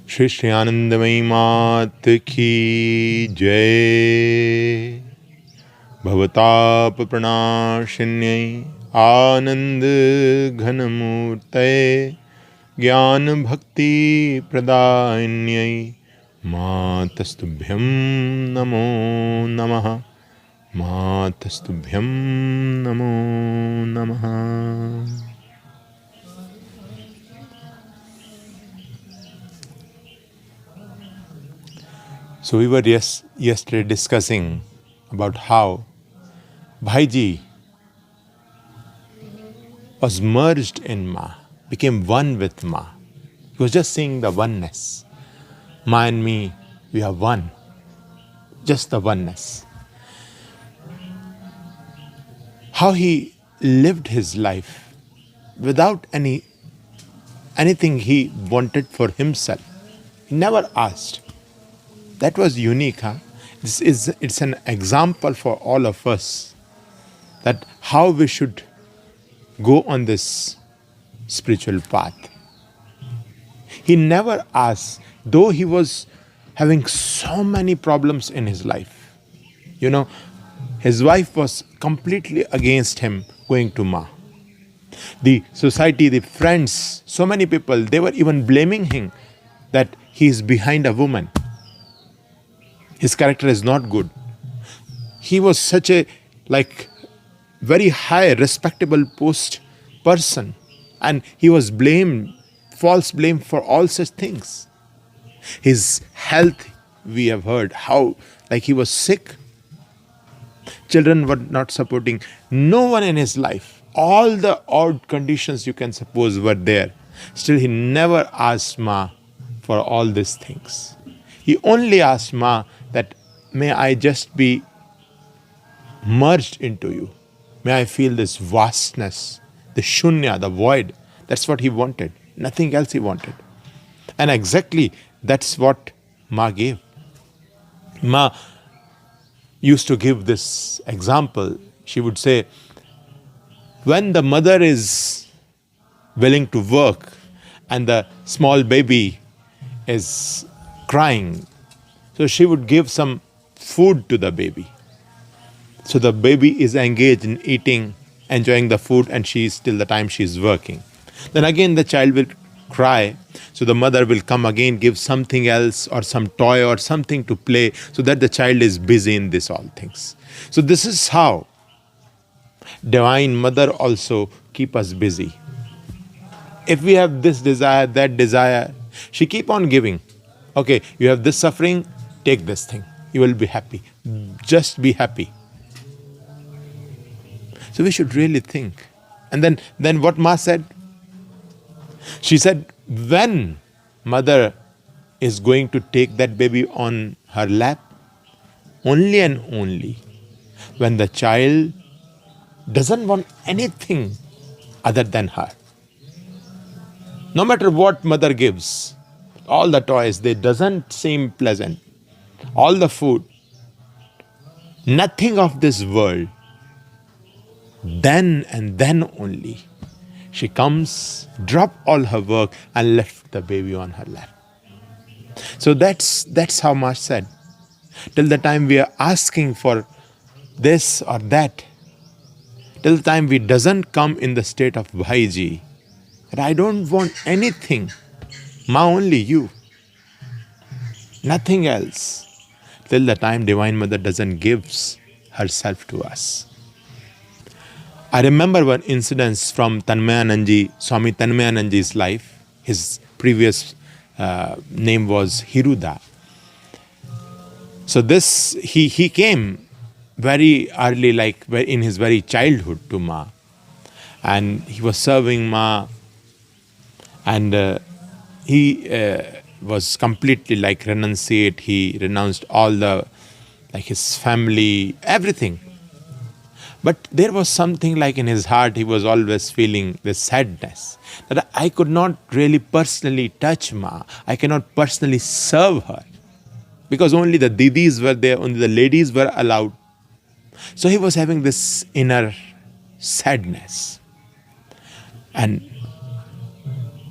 Shri Anandamayi Mat Ki Jai. Bhavatap Pranashanyai Anand Ghanamurtaye Jnana Bhakti Pradayanyai Matastubhyam Namo Namaha. Matastubhyam Namo Namaha. So we were yesterday discussing about how Bhaiji was merged in Ma, became one with Ma. He was just seeing the oneness. Ma and me, we are one. Just the oneness. How he lived his life without anything he wanted for himself. He never asked. That was unique, huh? It's an example for all of us that how we should go on this spiritual path. He never asked, though he was having so many problems in his life. You know, his wife was completely against him going to Ma. The society, the friends, so many people, they were even blaming him that he is behind a woman. His character is not good. He was such a very high, respectable post person, and he was blamed, false blame for all such things. His health, we have heard how he was sick. Children were not supporting. No one in his life. All the odd conditions you can suppose were there. Still, he never asked Ma for all these things. He only asked Ma that, may I just be merged into you. May I feel this vastness, the shunya, the void. That's what he wanted. Nothing else he wanted. And exactly that's what Ma gave. Ma used to give this example. She would say, when the mother is willing to work and the small baby is crying, so she would give some food to the baby. So the baby is engaged in eating, enjoying the food, and she is till the time she is working. Then again the child will cry. So the mother will come again, give something else or some toy or something to play, so that the child is busy in this all things. So this is how Divine Mother also keep us busy. If we have this desire, that desire, she keep on giving. Okay, you have this suffering, take this thing. You will be happy. Just be happy. So we should really think. And then what Ma said? She said, when mother is going to take that baby on her lap, only and only when the child doesn't want anything other than her. No matter what mother gives, all the toys, they doesn't seem pleasant. All the food, nothing of this world. Then and then only she comes, drop all her work and left the baby on her lap. So that's how Ma said. Till the time we are asking for this or that, till the time we doesn't come in the state of Bhaiji, that I don't want anything, Ma, only you. Nothing else. Till the time Divine Mother doesn't gives herself to us. I remember one incident from Tanmayananji, Swami Tanmayananji's life. His previous name was Hiruda. So he came very early, in his very childhood to Ma. And he was serving Ma. And he was completely renunciate. He renounced all the, his family, everything. But there was something in his heart, he was always feeling this sadness, that I could not really personally touch Ma. I cannot personally serve her. Because only the didis were there, only the ladies were allowed. So he was having this inner sadness. And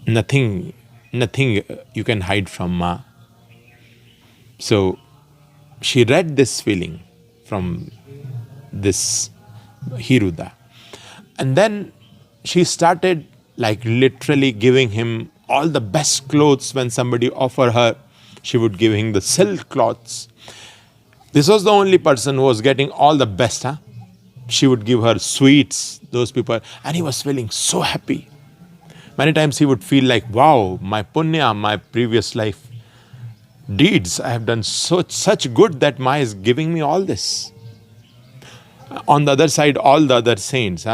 nothing nothing you can hide from Ma. So she read this feeling from this Hiruda. And then she started like literally giving him all the best clothes. When somebody offered her, she would give him the silk clothes. This was the only person who was getting all the best. She would give her sweets, those people, and he was feeling so happy. Many times he would feel like, wow, my punya, my previous life deeds, I have done such good that Ma is giving me all this. On the other side, all the other saints,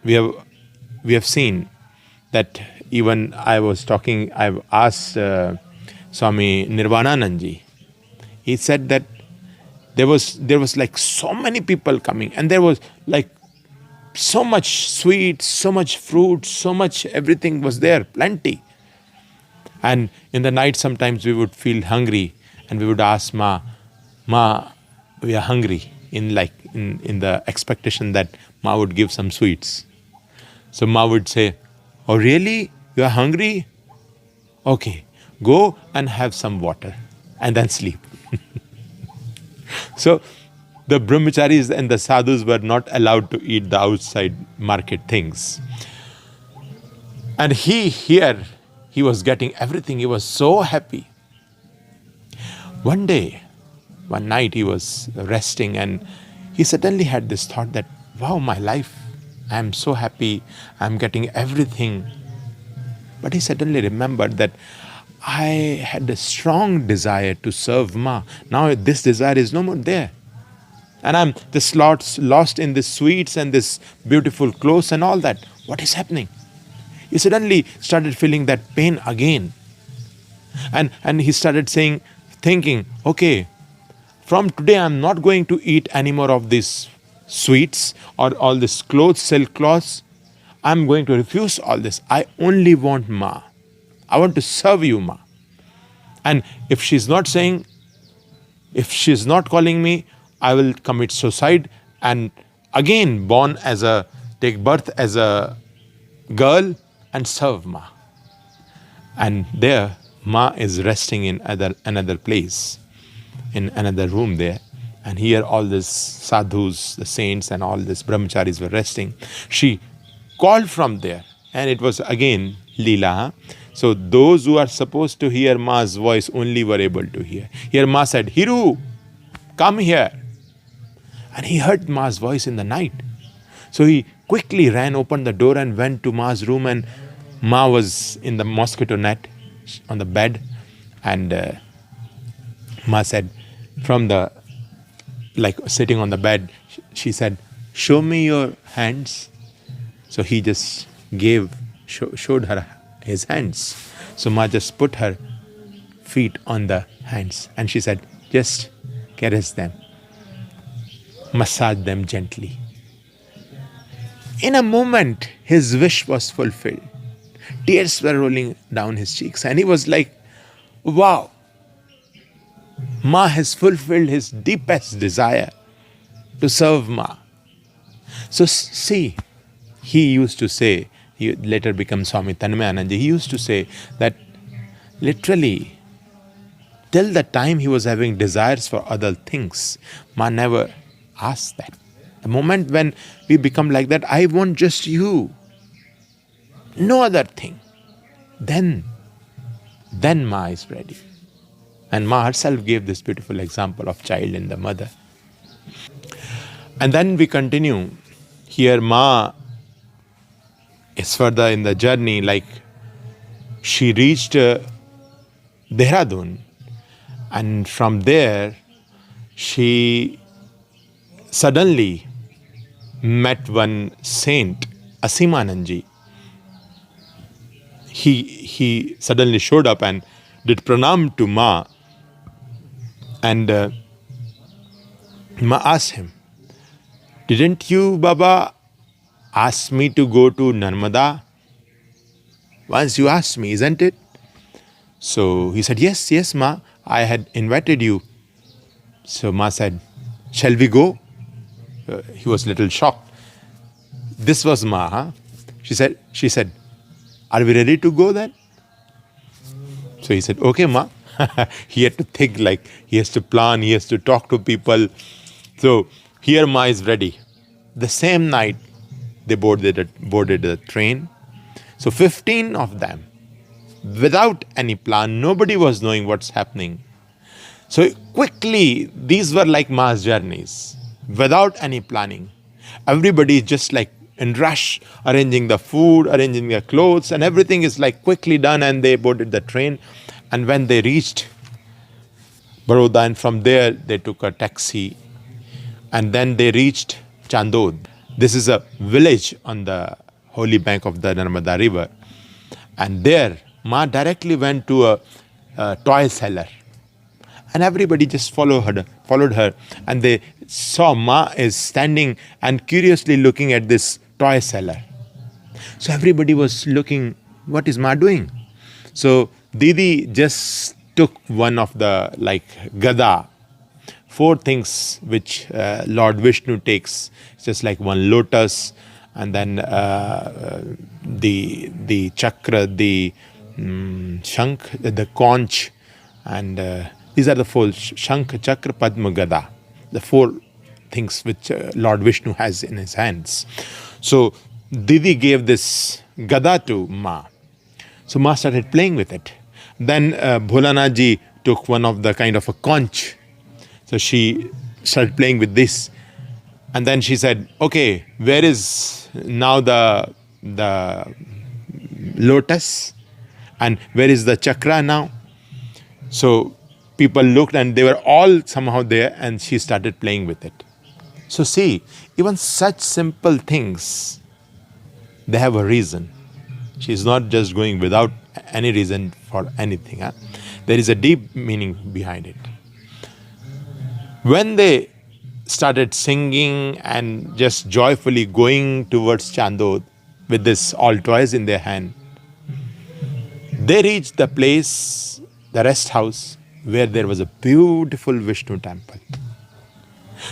we have seen that. Even I've asked Swami Nirvananandji. He said that there was like so many people coming, and there was like so much sweets, so much fruit, so much everything was there, plenty. And in the night sometimes we would feel hungry, and we would ask Ma, we are hungry, in the expectation that Ma would give some sweets. So Ma would say, oh really? You are hungry? Okay, go and have some water and then sleep. So the brahmacharis and the sadhus were not allowed to eat the outside market things. And he was getting everything. He was so happy. One night he was resting, and he suddenly had this thought that, wow, my life, I am so happy, I am getting everything. But he suddenly remembered that I had a strong desire to serve Ma. Now this desire is no more there. And I'm this lost in the sweets and this beautiful clothes and all that. What is happening? He suddenly started feeling that pain again. And he started thinking, okay, from today I'm not going to eat any more of these sweets or all this clothes, silk cloths. I'm going to refuse all this. I only want Ma. I want to serve you, Ma. And if she's not calling me, I will commit suicide and again take birth as a girl and serve Ma. And there, Ma is resting in another place, in another room there. And here all these sadhus, the saints and all these brahmacharis were resting. She called from there, and it was again Leela. So those who are supposed to hear Ma's voice only were able to hear. Here Ma said, Hiru, come here. And he heard Ma's voice in the night. So he quickly opened the door and went to Ma's room, and Ma was in the mosquito net on the bed. And Ma said, sitting on the bed, she said, show me your hands. So he just showed her his hands. So Ma just put her feet on the hands, and she said, just caress them, massage them gently. In a moment, his wish was fulfilled. Tears were rolling down his cheeks, and he was like, wow, Ma has fulfilled his deepest desire to serve Ma. So see, he used to say, he later became Swami Tanmayananji, he used to say that literally, till the time he was having desires for other things, Ma never asked that. The moment when we become like that, I want just you, no other thing, then Ma is ready. And Ma herself gave this beautiful example of child and the mother. And then we continue. Here Ma is further in the journey, like she reached Dehradun, and from there she suddenly met one saint, Asimananji. He suddenly showed up and did pranam to Ma, and Ma asked him, didn't you, Baba, ask me to go to Narmada? Once you asked me, isn't it? So he said, yes, Ma, I had invited you. So Ma said, shall we go? He was a little shocked. This was Ma. She said, are we ready to go then? So he said, okay, Ma. He had to think, like he has to plan, he has to talk to people. So here Ma is ready. The same night, they boarded the train. So 15 of them, without any plan, nobody was knowing what's happening. So quickly, these were like mass journeys, without any planning. Everybody is just like in rush, arranging the food, arranging their clothes, and everything is like quickly done, and they boarded the train. And when they reached Baroda, and from there they took a taxi, and then they reached Chandod. This is a village on the holy bank of the Narmada river. And there, Ma directly went to a toy seller. And everybody just followed her. And they saw Ma is standing and curiously looking at this toy seller. So everybody was looking, what is Ma doing? So Didi just took one of the like gada, 4 things which Lord Vishnu takes. It's just like one lotus, and then the chakra, the shank, the conch, and these are the 4: shank, chakra, padma, gada. The 4 things which Lord Vishnu has in his hands. So Didi gave this gada to Ma. So Ma started playing with it. Then Bholanath ji took one of the kind of a conch. So she started playing with this. And then she said, okay, where is now the lotus? And where is the chakra now? So people looked and they were all somehow there, and she started playing with it. So see, even such simple things, they have a reason. She's not just going without any reason for anything. Huh? There is a deep meaning behind it. When they started singing and just joyfully going towards Chandod with this all toys in their hand, they reached the place, the rest house, where there was a beautiful Vishnu temple.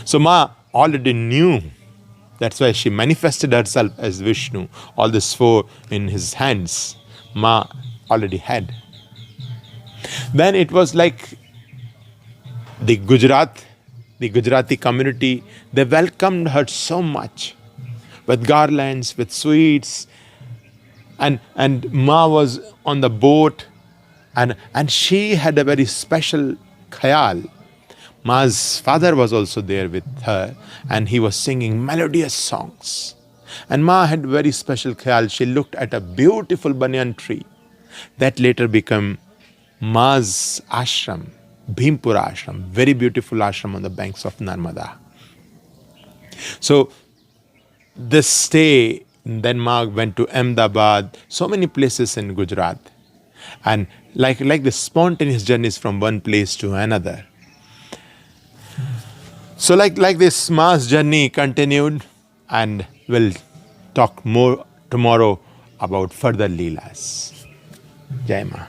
So Ma already knew. That's why she manifested herself as Vishnu. All this 4 in his hands, Ma already had. Then it was like the Gujarati community, they welcomed her so much with garlands, with sweets. And Ma was on the boat, and she had a very special khayal. Ma's father was also there with her, and he was singing melodious songs. And Ma had very special khayal. She looked at a beautiful banyan tree that later became Ma's ashram, Bhimpura ashram, very beautiful ashram on the banks of Narmada. So this stay, then Ma went to Ahmedabad, so many places in Gujarat. And like the spontaneous journeys from one place to another. So like this Ma's journey continued, and we'll talk more tomorrow about further Leelas. Jai Ma.